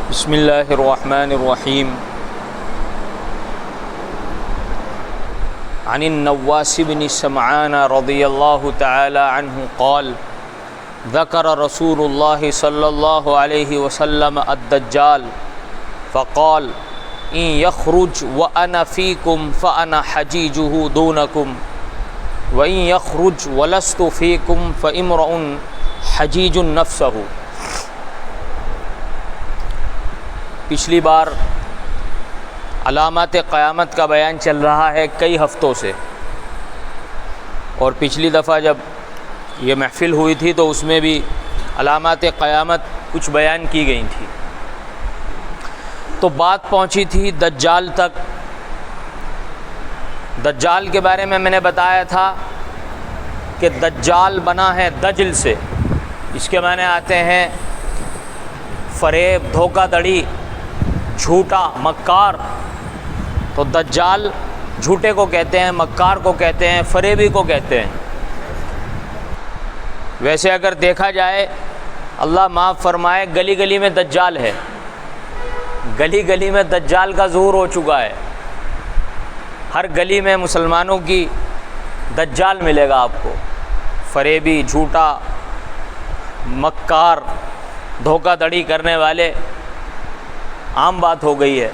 بسم اللہ الرحمن الرحیم عن النواس بن سمعان رضی اللہ تعالی عنہ قال ذکر رسول اللہ صلی اللہ علیہ وسلم الدجال فقال ان یخرج وانا فیکم فانا حجیجہ دونکم وان یخرج ولست فیکم فامرؤ حجیج نفسہ۔ پچھلی بار علامات قیامت کا بیان چل رہا ہے کئی ہفتوں سے، اور پچھلی دفعہ جب یہ محفل ہوئی تھی تو اس میں بھی علامات قیامت کچھ بیان کی گئی تھی، تو بات پہنچی تھی دجال تک۔ دجال کے بارے میں نے بتایا تھا کہ دجال بنا ہے دجل سے، اس کے معنی آتے ہیں فریب، دھوکہ دڑی، جھوٹا، مکار۔ تو دجال جھوٹے کو کہتے ہیں، مکار کو کہتے ہیں، فریبی کو کہتے ہیں۔ ویسے اگر دیکھا جائے، اللہ معاف فرمائے، گلی گلی میں دجال ہے، گلی گلی میں دجال کا ظہور ہو چکا ہے۔ ہر گلی میں مسلمانوں کی دجال ملے گا آپ کو، فریبی، جھوٹا، مکار، دھوکہ دڑی کرنے والے، عام بات ہو گئی ہے۔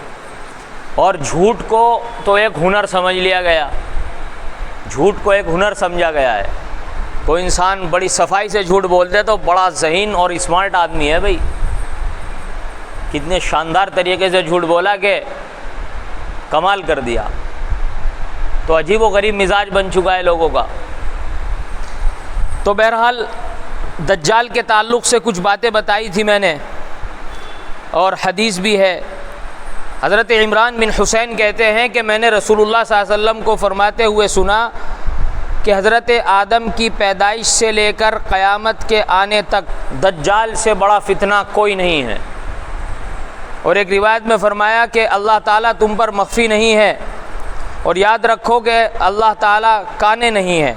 اور جھوٹ کو تو ایک ہنر سمجھ لیا گیا، جھوٹ کو ایک ہنر سمجھا گیا ہے۔ کوئی انسان بڑی صفائی سے جھوٹ بولتے تو بڑا ذہین اور اسمارٹ آدمی ہے بھائی، کتنے شاندار طریقے سے جھوٹ بولا کہ کمال کر دیا۔ تو عجیب و غریب مزاج بن چکا ہے لوگوں کا۔ تو بہرحال دجال کے تعلق سے کچھ باتیں بتائی تھی میں نے، اور حدیث بھی ہے۔ حضرت عمران بن حسین کہتے ہیں کہ میں نے رسول اللہ صلی اللہ علیہ وسلم کو فرماتے ہوئے سنا کہ حضرت آدم کی پیدائش سے لے کر قیامت کے آنے تک دجال سے بڑا فتنہ کوئی نہیں ہے۔ اور ایک روایت میں فرمایا کہ اللہ تعالیٰ تم پر مخفی نہیں ہے، اور یاد رکھو کہ اللہ تعالیٰ کانے نہیں ہے،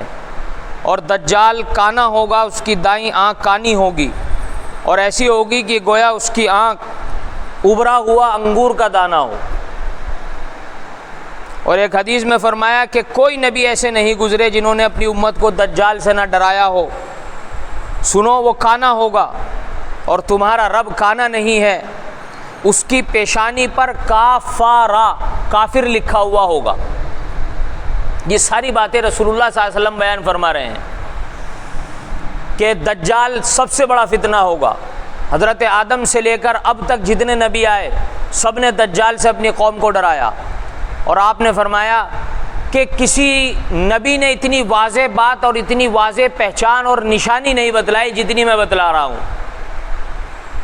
اور دجال کانا ہوگا، اس کی دائیں آنکھ کانی ہوگی، اور ایسی ہوگی کہ گویا اس کی آنکھ ابھرا ہوا انگور کا دانہ ہو۔ اور ایک حدیث میں فرمایا کہ کوئی نبی ایسے نہیں گزرے جنہوں نے اپنی امت کو دجال سے نہ ڈرایا ہو۔ سنو، وہ کانا ہوگا، اور تمہارا رب کانا نہیں ہے، اس کی پیشانی پر کافارا، کافر لکھا ہوا ہوگا۔ یہ ساری باتیں رسول اللہ صلی اللہ علیہ وسلم بیان فرما رہے ہیں کہ دجال سب سے بڑا فتنہ ہوگا۔ حضرت آدم سے لے کر اب تک جتنے نبی آئے سب نے دجال سے اپنی قوم کو ڈرایا، اور آپ نے فرمایا کہ کسی نبی نے اتنی واضح بات اور اتنی واضح پہچان اور نشانی نہیں بتلائی جتنی میں بتلا رہا ہوں،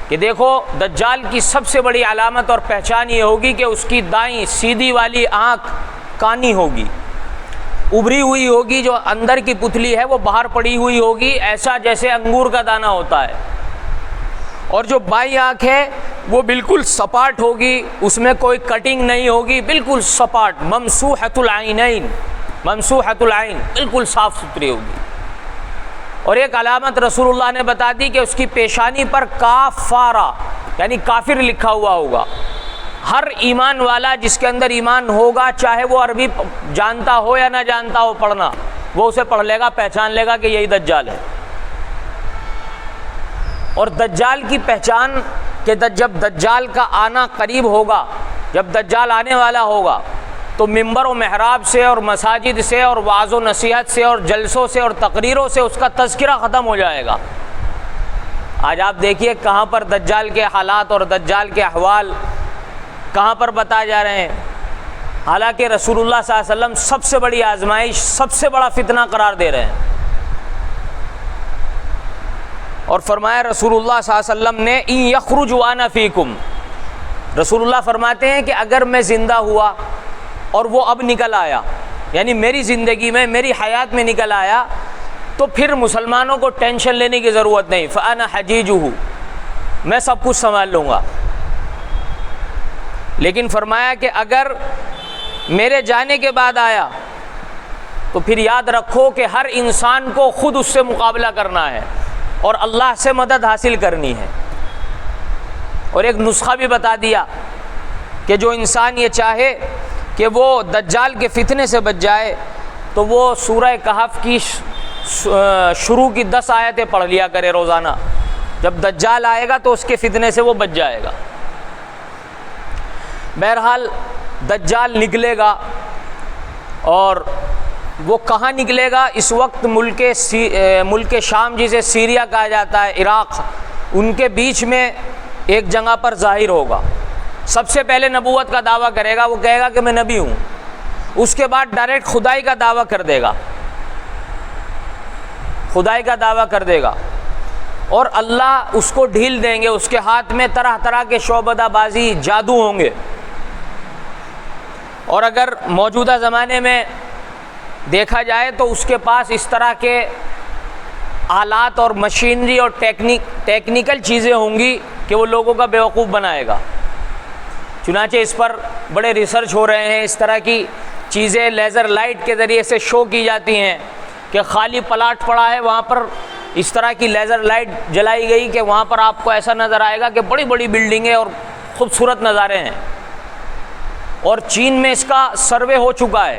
کہ دیکھو دجال کی سب سے بڑی علامت اور پہچان یہ ہوگی کہ اس کی دائیں سیدھی والی آنکھ کانی ہوگی، ابھری ہوئی ہوگی، جو اندر کی پتلی ہے وہ باہر پڑی ہوئی ہوگی، ایسا جیسے انگور کا دانہ ہوتا ہے، اور جو بائیں آنکھ ہے وہ بالکل سپاٹ ہوگی، اس میں کوئی کٹنگ نہیں ہوگی، بالکل سپاٹ، ممسوحۃ العینین، ممسوحۃ العین، بالکل صاف ستھری ہوگی۔ اور ایک علامت رسول اللہ نے بتا دی کہ اس کی پیشانی پر کافارا، یعنی کافر لکھا ہوا ہوگا۔ ہر ایمان والا جس کے اندر ایمان ہوگا، چاہے وہ عربی جانتا ہو یا نہ جانتا ہو پڑھنا، وہ اسے پڑھ لے گا، پہچان لے گا کہ یہی دجال ہے۔ اور دجال کی پہچان کہ جب دجال کا آنا قریب ہوگا، جب دجال آنے والا ہوگا، تو ممبر و محراب سے اور مساجد سے اور وعظ و نصیحت سے اور جلسوں سے اور تقریروں سے اس کا تذکرہ ختم ہو جائے گا۔ آج آپ دیکھیے کہاں پر دجال کے حالات اور دجال کے احوال کہاں پر بتائے جا رہے ہیں، حالانکہ رسول اللہ صلی اللہ علیہ وسلم سب سے بڑی آزمائش، سب سے بڑا فتنہ قرار دے رہے ہیں۔ اور فرمایا رسول اللہ صلی اللہ علیہ وسلم نے ان یخرج وانا فیکم، رسول اللہ فرماتے ہیں کہ اگر میں زندہ ہوا اور وہ اب نکل آیا، یعنی میری زندگی میں، میری حیات میں نکل آیا، تو پھر مسلمانوں کو ٹینشن لینے کی ضرورت نہیں، فانا حجیجہ، میں سب کچھ سنبھال لوں گا۔ لیکن فرمایا کہ اگر میرے جانے کے بعد آیا تو پھر یاد رکھو کہ ہر انسان کو خود اس سے مقابلہ کرنا ہے اور اللہ سے مدد حاصل کرنی ہے۔ اور ایک نسخہ بھی بتا دیا کہ جو انسان یہ چاہے کہ وہ دجال کے فتنے سے بچ جائے تو وہ سورہ کہف کی شروع کی 10 آیتیں پڑھ لیا کرے روزانہ. جب دجال آئے گا تو اس کے فتنے سے وہ بچ جائے گا. بہرحال دجال نکلے گا، اور وہ کہاں نکلے گا؟ اس وقت ملک شام جسے سیریا کہا جاتا ہے، عراق، ان کے بیچ میں ایک جگہ پر ظاہر ہوگا. سب سے پہلے نبوت کا دعویٰ کرے گا، وہ کہے گا کہ میں نبی ہوں. اس کے بعد ڈائریکٹ خدائی کا دعویٰ کر دے گا، خدائی کا دعویٰ کر دے گا، اور اللہ اس کو ڈھیل دیں گے. اس کے ہاتھ میں طرح طرح کے شعبدہ بازی جادو ہوں گے. اور اگر موجودہ زمانے میں دیکھا جائے تو اس کے پاس اس طرح کے آلات اور مشینری اور ٹیکنیکل چیزیں ہوں گی کہ وہ لوگوں کا بیوقوف بنائے گا. چنانچہ اس پر بڑے ریسرچ ہو رہے ہیں. اس طرح کی چیزیں لیزر لائٹ کے ذریعے سے شو کی جاتی ہیں کہ خالی پلاٹ پڑا ہے، وہاں پر اس طرح کی لیزر لائٹ جلائی گئی کہ وہاں پر آپ کو ایسا نظر آئے گا کہ بڑی بڑی بلڈنگیں اور خوبصورت نظارے ہیں. اور چین میں اس کا سروے ہو چکا ہے.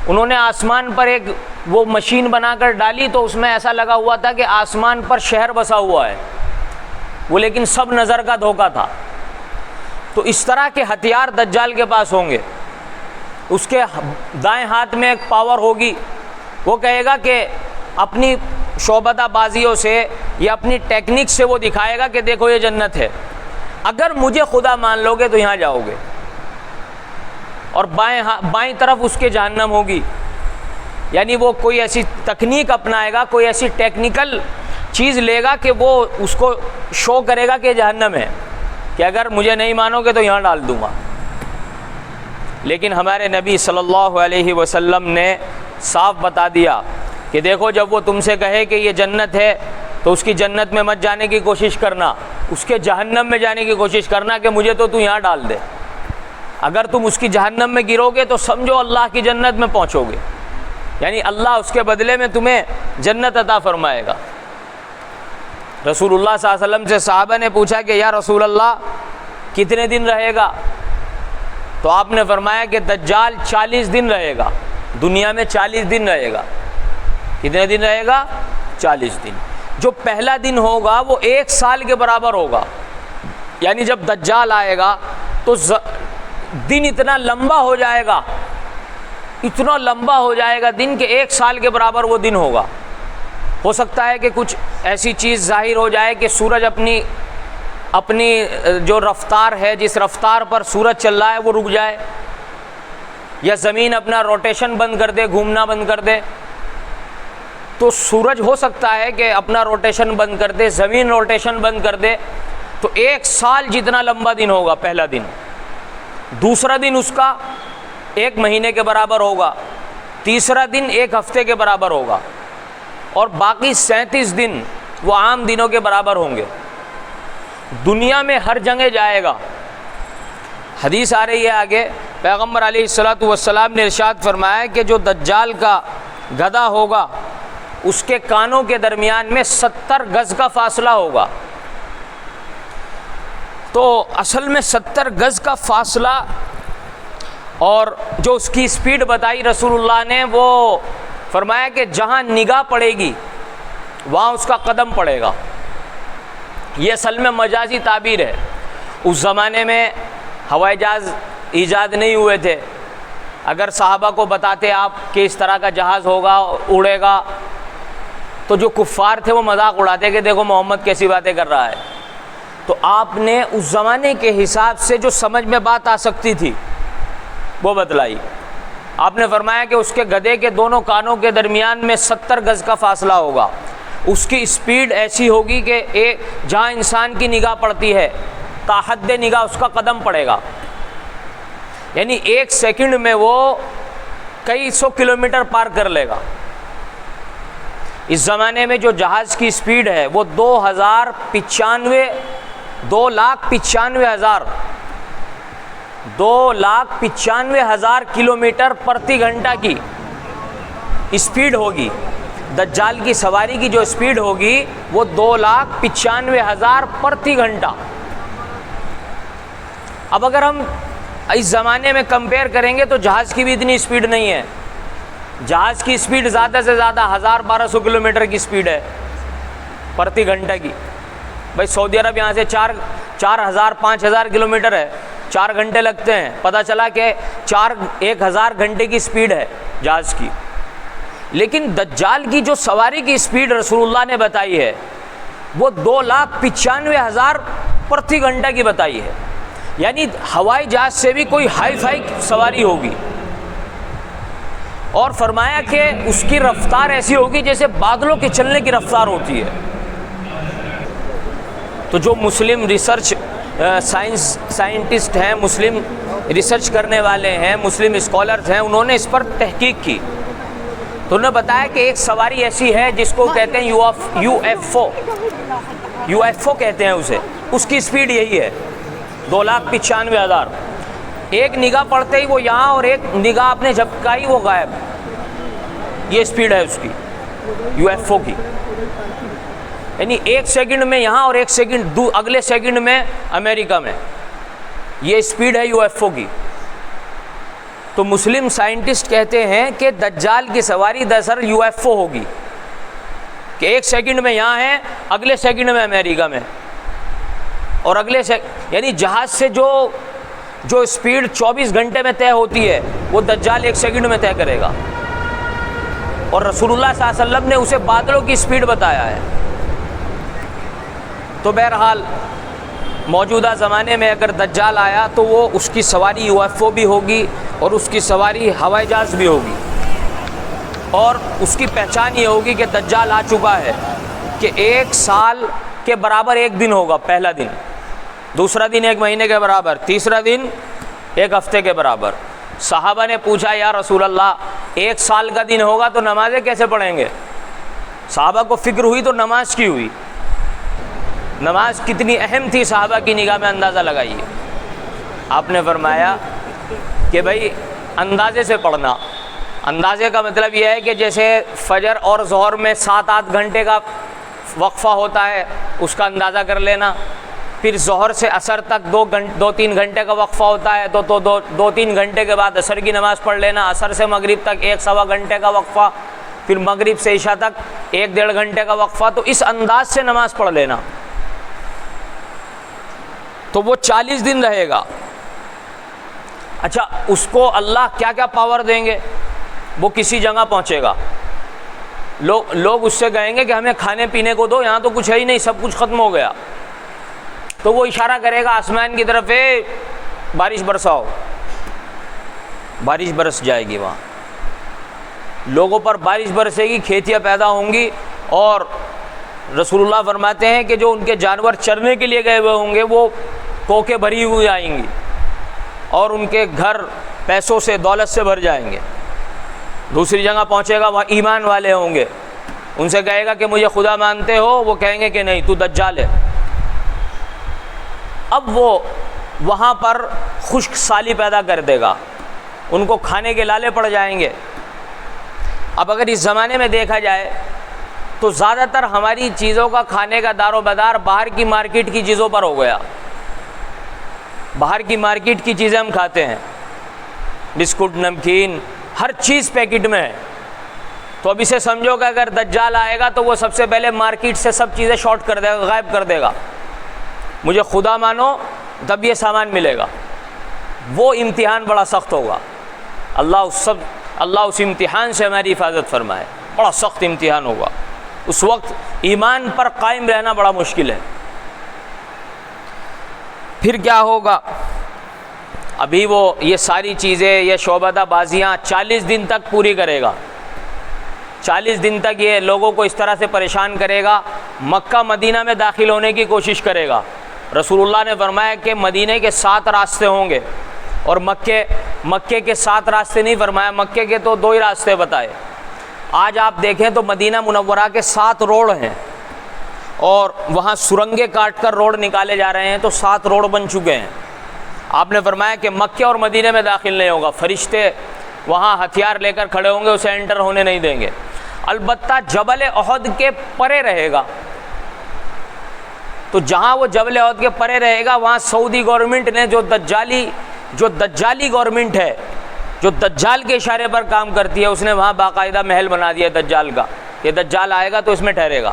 انہوں نے آسمان پر ایک وہ مشین بنا کر ڈالی تو اس میں ایسا لگا ہوا تھا کہ آسمان پر شہر بسا ہوا ہے وہ، لیکن سب نظر کا دھوکہ تھا. تو اس طرح کے ہتھیار دجال کے پاس ہوں گے. اس کے دائیں ہاتھ میں ایک پاور ہوگی، وہ کہے گا کہ اپنی شعبدہ بازیوں سے یا اپنی ٹیکنیک سے وہ دکھائے گا کہ دیکھو یہ جنت ہے، اگر مجھے خدا مان لو گے تو یہاں جاؤ گے. اور بائیں طرف اس کے جہنم ہوگی. یعنی وہ کوئی ایسی تکنیک اپنائے گا، کوئی ایسی ٹیکنیکل چیز لے گا کہ وہ اس کو شو کرے گا کہ جہنم ہے، کہ اگر مجھے نہیں مانو گے تو یہاں ڈال دوں گا. لیکن ہمارے نبی صلی اللہ علیہ وسلم نے صاف بتا دیا کہ دیکھو جب وہ تم سے کہے کہ یہ جنت ہے تو اس کی جنت میں مت جانے کی کوشش کرنا، اس کے جہنم میں جانے کی کوشش کرنا کہ مجھے تو یہاں ڈال دے. اگر تم اس کی جہنم میں گرو گے تو سمجھو اللہ کی جنت میں پہنچو گے، یعنی اللہ اس کے بدلے میں تمہیں جنت عطا فرمائے گا. رسول اللہ صلی اللہ علیہ وسلم سے صحابہ نے پوچھا کہ یا رسول اللہ کتنے دن رہے گا؟ تو آپ نے فرمایا کہ دجال 40 دن رہے گا، دنیا میں 40 دن رہے گا. کتنے دن رہے گا؟ 40 دن. جو پہلا دن ہوگا وہ 1 سال کے برابر ہوگا. یعنی جب دجال آئے گا تو دن اتنا لمبا ہو جائے گا، اتنا لمبا ہو جائے گا دن کہ 1 سال کے برابر وہ دن ہوگا. ہو سکتا ہے کہ کچھ ایسی چیز ظاہر ہو جائے کہ سورج اپنی جو رفتار ہے، جس رفتار پر سورج چل رہا ہے وہ رک جائے، یا زمین اپنا روٹیشن بند کر دے، گھومنا بند کر دے. تو سورج ہو سکتا ہے کہ اپنا روٹیشن بند کر دے، زمین روٹیشن بند کر دے. تو 1 سال جتنا لمبا دن ہوگا پہلا دن. دوسرا دن اس کا 1 مہینے کے برابر ہوگا. تیسرا دن 1 ہفتے کے برابر ہوگا. اور باقی 37 دن وہ عام دنوں کے برابر ہوں گے. دنیا میں ہر جگہ جائے گا. حدیث آ رہی ہے آگے، پیغمبر علیہ الصلوۃ والسلام نے ارشاد فرمایا کہ جو دجال کا گدھا ہوگا اس کے کانوں کے درمیان میں 70 گز کا فاصلہ ہوگا. تو اصل میں 70 گز کا فاصلہ، اور جو اس کی سپیڈ بتائی رسول اللہ نے، وہ فرمایا کہ جہاں نگاہ پڑے گی وہاں اس کا قدم پڑے گا. یہ اصل میں مجازی تعبیر ہے. اس زمانے میں ہوائی جہاز ایجاد نہیں ہوئے تھے. اگر صحابہ کو بتاتے آپ کہ اس طرح کا جہاز ہوگا، اڑے گا، تو جو کفار تھے وہ مذاق اڑاتے کہ دیکھو محمد کیسی باتیں کر رہا ہے. تو آپ نے اس زمانے کے حساب سے جو سمجھ میں بات آ سکتی تھی وہ بتلائی. آپ نے فرمایا کہ اس کے گدھے کے دونوں کانوں کے درمیان میں 70 گز کا فاصلہ ہوگا. اس کی سپیڈ ایسی ہوگی کہ جہاں انسان کی نگاہ پڑتی ہے تاحد نگاہ اس کا قدم پڑے گا. یعنی 1 سیکنڈ میں وہ کئی 100 کلومیٹر پار کر لے گا. اس زمانے میں جو جہاز کی سپیڈ ہے وہ 2,95,000 کلومیٹر پرتی گھنٹہ کی اسپیڈ ہوگی. دجال کی سواری کی جو اسپیڈ ہوگی وہ 2,95,000 پرتی گھنٹہ. اب اگر ہم اس زمانے میں کمپیئر کریں گے تو جہاز کی بھی اتنی اسپیڈ نہیں ہے. جہاز کی اسپیڈ زیادہ سے زیادہ 1200 کلومیٹر کی اسپیڈ ہے پرتی گھنٹہ کی. بھائی سعودی عرب یہاں سے 4000-5000 کلومیٹر ہے, 4 گھنٹے لگتے ہیں. پتہ چلا کہ 1000 گھنٹے کی اسپیڈ ہے جہاز کی. لیکن دجال کی جو سواری کی اسپیڈ رسول اللہ نے بتائی ہے وہ 2,95,000 پرتی گھنٹہ کی بتائی ہے. یعنی ہوائی جہاز سے بھی کوئی ہائی فائی سواری ہوگی. اور فرمایا کہ اس کی رفتار ایسی ہوگی جیسے بادلوں کے چلنے کی رفتار ہوتی ہے. تو جو مسلم ریسرچ سائنٹسٹ ہیں, مسلم ریسرچ کرنے والے ہیں, مسلم اسکالرز ہیں, انہوں نے اس پر تحقیق کی تو انہوں نے بتایا کہ ایک سواری ایسی ہے جس کو کہتے ہیں یو ایف او کہتے ہیں اسے. اس کی اسپیڈ یہی ہے 2,95,000. ایک نگاہ پڑتے ہی وہ یہاں اور ایک نگاہ آپ نے جھپکائی وہ غائب. یہ اسپیڈ ہے اس کی یو ایف او کی. یعنی 1 سیکنڈ میں یہاں اور 1 سیکنڈ اگلے سیکنڈ میں امریکہ میں. یہ اسپیڈ ہے یو ایف او کی. تو مسلم سائنٹسٹ کہتے ہیں کہ دجال کی سواری دراصل یو ایف او ہوگی کہ 1 سیکنڈ میں یہاں ہے, اگلے سیکنڈ میں امریکہ میں, اور یعنی جہاز سے جو اسپیڈ 24 گھنٹے میں طے ہوتی ہے وہ دجال 1 سیکنڈ میں طے کرے گا. اور رسول اللہ صلی اللہ علیہ وسلم نے اسے بادلوں کی اسپیڈ بتایا ہے. تو بہرحال موجودہ زمانے میں اگر دجال آیا تو وہ اس کی سواری یو ایف او بھی ہوگی اور اس کی سواری ہوائی جہاز بھی ہوگی. اور اس کی پہچان یہ ہوگی کہ دجال آ چکا ہے کہ 1 سال کے برابر 1 دن ہوگا. پہلا دن, دوسرا دن 1 مہینے کے برابر, تیسرا دن 1 ہفتے کے برابر. صحابہ نے پوچھا یا رسول اللہ 1 سال کا دن ہوگا تو نمازیں کیسے پڑھیں گے؟ صحابہ کو فکر ہوئی تو نماز کی ہوئی. نماز کتنی اہم تھی صحابہ کی نگاہ میں اندازہ لگائیے. آپ نے فرمایا کہ بھائی اندازے سے پڑھنا. اندازے کا مطلب یہ ہے کہ جیسے فجر اور ظہر میں 7-8 گھنٹے کا وقفہ ہوتا ہے اس کا اندازہ کر لینا. پھر ظہر سے عصر تک 2-3 گھنٹے کا وقفہ ہوتا ہے تو 2-3 گھنٹے کے بعد عصر کی نماز پڑھ لینا. عصر سے مغرب تک 1-1.25 گھنٹے کا وقفہ, پھر مغرب سے عشاء تک 1-1.5 گھنٹے کا وقفہ. تو اس انداز سے نماز پڑھ لینا. تو وہ 40 دن رہے گا. اچھا اس کو اللہ کیا کیا پاور دیں گے؟ وہ کسی جگہ پہنچے گا, لوگ اس سے کہیں گے کہ ہمیں کھانے پینے کو دو, یہاں تو کچھ ہے ہی نہیں, سب کچھ ختم ہو گیا. تو وہ اشارہ کرے گا آسمان کی طرف, بارش برساؤ. بارش برس جائے گی, وہاں لوگوں پر بارش برسے گی, کھیتیاں پیدا ہوں گی. اور رسول اللہ فرماتے ہیں کہ جو ان کے جانور چرنے کے لیے گئے ہوئے ہوں گے وہ کوکیں بھری ہوئی آئیں گی اور ان کے گھر پیسوں سے, دولت سے بھر جائیں گے. دوسری جگہ پہنچے گا, وہاں ایمان والے ہوں گے, ان سے کہے گا کہ مجھے خدا مانتے ہو؟ وہ کہیں گے کہ نہیں, تو دجال ہے. اب وہ وہاں پر خشک سالی پیدا کر دے گا, ان کو کھانے کے لالے پڑ جائیں گے. اب اگر اس زمانے میں دیکھا جائے تو زیادہ تر ہماری چیزوں کا کھانے کا دار و مدار باہر کی مارکیٹ کی چیزوں پر ہو گیا. باہر کی مارکیٹ کی چیزیں ہم کھاتے ہیں, بسکٹ, نمکین, ہر چیز پیکٹ میں ہے. تو اب اسے سمجھو کہ اگر دجال آئے گا تو وہ سب سے پہلے مارکیٹ سے سب چیزیں شارٹ کر دے گا, غائب کر دے گا. مجھے خدا مانو تب یہ سامان ملے گا. وہ امتحان بڑا سخت ہوگا. اللہ اس امتحان سے ہماری حفاظت فرمائے. بڑا سخت امتحان ہوگا. اس وقت ایمان پر قائم رہنا بڑا مشکل ہے. پھر کیا ہوگا؟ ابھی وہ یہ ساری چیزیں, یہ شعبدہ بازیاں 40 دن تک پوری کرے گا. 40 دن تک یہ لوگوں کو اس طرح سے پریشان کرے گا. مکہ مدینہ میں داخل ہونے کی کوشش کرے گا. رسول اللہ نے فرمایا کہ مدینہ کے 7 راستے ہوں گے اور مکے کے 7 راستے نہیں فرمایا, مکے کے تو 2 ہی راستے بتائے. آج آپ دیکھیں تو مدینہ منورہ کے 7 روڈ ہیں اور وہاں سرنگیں کاٹ کر روڈ نکالے جا رہے ہیں, تو 7 روڈ بن چکے ہیں. آپ نے فرمایا کہ مکہ اور مدینہ میں داخل نہیں ہوگا, فرشتے وہاں ہتھیار لے کر کھڑے ہوں گے, اسے انٹر ہونے نہیں دیں گے. البتہ جبل احد کے پرے رہے گا. تو جہاں وہ جبل عہد کے پرے رہے گا وہاں سعودی گورنمنٹ نے جو دجالی گورنمنٹ ہے، جو دجال کے اشارے پر کام کرتی ہے، اس نے وہاں باقاعدہ محل بنا دیا دجال کا، کہ دجال آئے گا تو اس میں ٹھہرے گا۔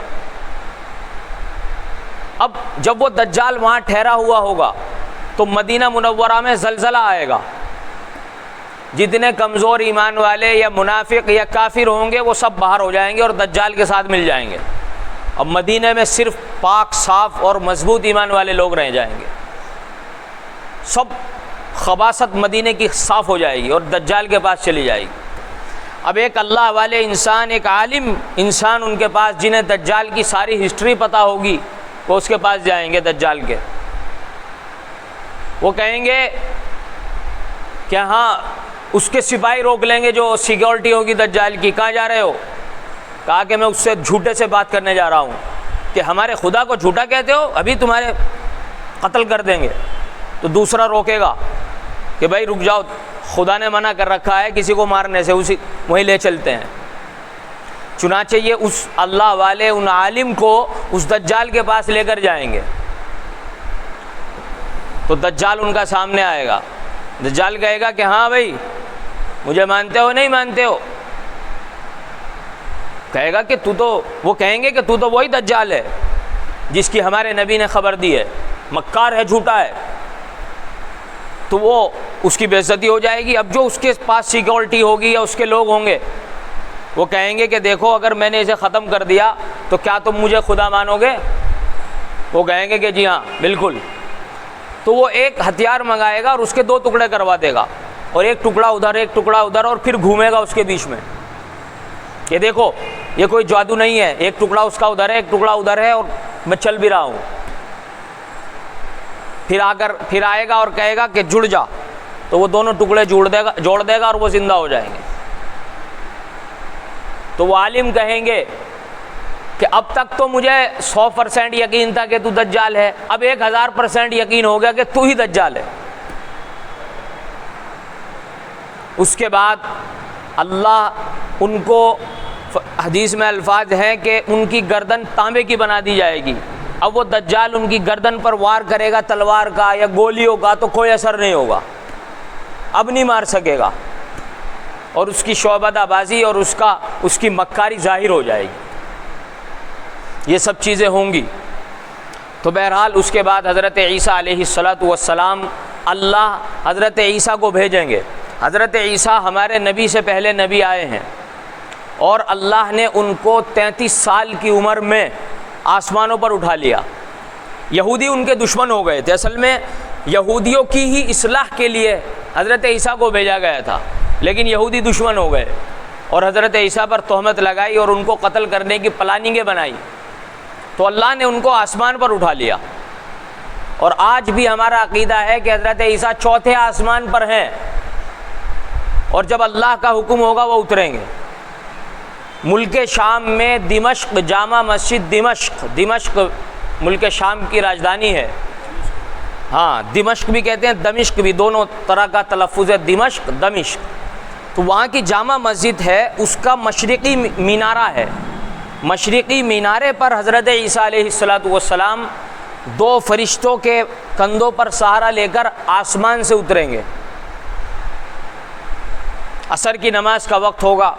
اب جب وہ دجال وہاں ٹھہرا ہوا ہوگا تو مدینہ منورہ میں زلزلہ آئے گا، جتنے کمزور ایمان والے یا منافق یا کافر ہوں گے وہ سب باہر ہو جائیں گے اور دجال کے ساتھ مل جائیں گے۔ اب مدینہ میں صرف پاک صاف اور مضبوط ایمان والے لوگ رہ جائیں گے، سب خباثت مدینہ کی صاف ہو جائے گی اور دجال کے پاس چلی جائے گی۔ اب ایک اللہ والے انسان، ایک عالم انسان ان کے پاس، جنہیں دجال کی ساری ہسٹری پتہ ہوگی، وہ اس کے پاس جائیں گے دجال کے، وہ کہیں گے کہ ہاں، اس کے سپاہی روک لیں گے جو سیکیورٹی ہوگی دجال کی، کہاں جا رہے ہو؟ کہا کہ میں اس سے جھوٹے سے بات کرنے جا رہا ہوں، کہ ہمارے خدا کو جھوٹا کہتے ہو، ابھی تمہارے قتل کر دیں گے۔ تو دوسرا روکے گا کہ بھائی رک جاؤ، خدا نے منع کر رکھا ہے کسی کو مارنے سے، وہیں لے چلتے ہیں۔ چنانچہ یہ اس اللہ والے ان عالم کو اس دجال کے پاس لے کر جائیں گے، تو دجال ان کا سامنے آئے گا۔ دجال کہے گا کہ ہاں بھائی مجھے مانتے ہو نہیں مانتے ہو؟ کہے گا کہ وہ کہیں گے کہ تو وہی دجال ہے جس کی ہمارے نبی نے خبر دی ہے، مکار ہے، جھوٹا ہے۔ تو وہ اس کی بے عزتی ہو جائے گی۔ اب جو اس کے پاس سیکیورٹی ہوگی یا اس کے لوگ ہوں گے وہ کہیں گے کہ دیکھو اگر میں نے اسے ختم کر دیا تو کیا تم مجھے خدا مانو گے؟ وہ کہیں گے کہ جی ہاں بالکل۔ تو وہ ایک ہتھیار منگائے گا اور اس کے 2 ٹکڑے کروا دے گا، اور ایک ٹکڑا ادھر ایک ٹکڑا ادھر، اور پھر گھومے گا اس کے بیچ میں کہ دیکھو یہ کوئی جادو نہیں ہے، ایک ٹکڑا اس کا ادھر ہے ایک ٹکڑا ادھر ہے اور میں چل بھی رہا ہوں۔ پھر آئے گا اور کہے گا کہ جڑ جا، تو وہ دونوں ٹکڑے جوڑ دے گا اور وہ زندہ ہو جائیں گے۔ تو وہ عالم کہیں گے کہ اب تک تو مجھے 100% یقین تھا کہ تو دجال ہے، اب 1000% یقین ہو گیا کہ تو ہی دجال ہے۔ اس کے بعد اللہ ان کو، حدیث میں الفاظ ہیں کہ ان کی گردن تانبے کی بنا دی جائے گی۔ اب وہ دجال ان کی گردن پر وار کرے گا تلوار کا یا گولیوں کا تو کوئی اثر نہیں ہوگا، اب نہیں مار سکے گا، اور اس کی شعبدہ بازی اور اس کی مکاری ظاہر ہو جائے گی۔ یہ سب چیزیں ہوں گی۔ تو بہرحال اس کے بعد حضرت عیسیٰ علیہ السلام اللہ حضرت عیسیٰ کو بھیجیں گے۔ حضرت عیسیٰ ہمارے نبی سے پہلے نبی آئے ہیں، اور اللہ نے ان کو 33 سال کی عمر میں آسمانوں پر اٹھا لیا۔ یہودی ان کے دشمن ہو گئے تھے، اصل میں یہودیوں کی ہی اصلاح کے لیے حضرت عیسیٰ کو بھیجا گیا تھا، لیکن یہودی دشمن ہو گئے اور حضرت عیسیٰ پر تہمت لگائی اور ان کو قتل کرنے کی پلاننگیں بنائی، تو اللہ نے ان کو آسمان پر اٹھا لیا۔ اور آج بھی ہمارا عقیدہ ہے کہ حضرت عیسیٰ 4تھے آسمان پر ہیں، اور جب اللہ کا حکم ہوگا وہ اتریں گے۔ ملک شام میں دمشق، جامع مسجد دمشق ملک شام کی راجدھانی ہے، ہاں دمشق بھی کہتے ہیں دمشق بھی، دونوں طرح کا تلفظ ہے، دمشق تو وہاں کی جامع مسجد ہے، اس کا مشرقی مینارہ ہے۔ مشرقی مینارے پر حضرت عیسیٰ علیہ السلام 2 فرشتوں کے کندھوں پر سہارا لے کر آسمان سے اتریں گے۔ عصر کی نماز کا وقت ہوگا،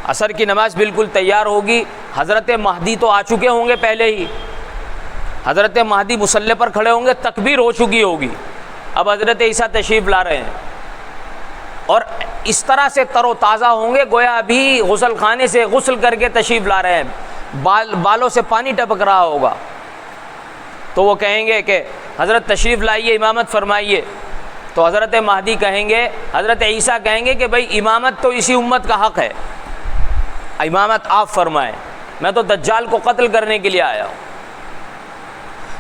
عصر کی نماز بالکل تیار ہوگی، حضرت مہدی تو آ چکے ہوں گے پہلے ہی، حضرت مہدی مصلی پر کھڑے ہوں گے، تکبیر ہو چکی ہوگی، اب حضرت عیسیٰ تشریف لا رہے ہیں، اور اس طرح سے تر و تازہ ہوں گے گویا ابھی غسل خانے سے غسل کر کے تشریف لا رہے ہیں، بالوں سے پانی ٹپک رہا ہوگا۔ تو وہ کہیں گے کہ حضرت تشریف لائیے، امامت فرمائیے۔ تو حضرت مہدی کہیں گے، حضرت عیسیٰ کہیں گے کہ بھائی امامت تو اسی امت کا حق ہے، امامت آپ فرمائیں، میں تو دجال کو قتل کرنے کے لیے آیا ہوں۔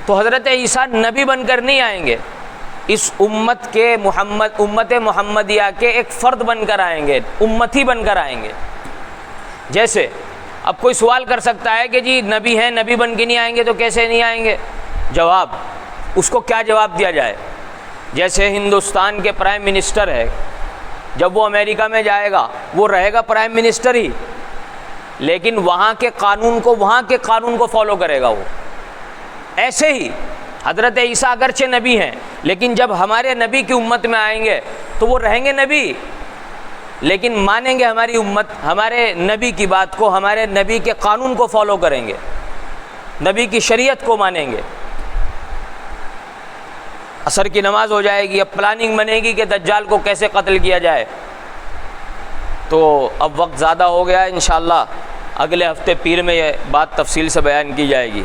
تو حضرت عیسیٰ نبی بن کر نہیں آئیں گے، اس امت محمدیہ کے ایک فرد بن کر آئیں گے، امتی بن کر آئیں گے۔ جیسے اب کوئی سوال کر سکتا ہے کہ جی نبی ہیں، نبی بن کے نہیں آئیں گے تو کیسے نہیں آئیں گے؟ جواب، اس کو کیا جواب دیا جائے؟ جیسے ہندوستان کے پرائم منسٹر ہے، جب وہ امریکہ میں جائے گا وہ رہے گا پرائم منسٹر ہی، لیکن وہاں کے قانون کو فالو کرے گا وہ، ایسے ہی حضرت عیسیٰ اگرچہ نبی ہیں لیکن جب ہمارے نبی کی امت میں آئیں گے تو وہ رہیں گے نبی، لیکن مانیں گے ہماری امت، ہمارے نبی کی بات کو، ہمارے نبی کے قانون کو فالو کریں گے، نبی کی شریعت کو مانیں گے۔ عصر کی نماز ہو جائے گی، اب پلاننگ بنے گی کہ دجال کو کیسے قتل کیا جائے۔ تو اب وقت زیادہ ہو گیا ہے، انشاءاللہ اگلے ہفتے پیر میں یہ بات تفصیل سے بیان کی جائے گی۔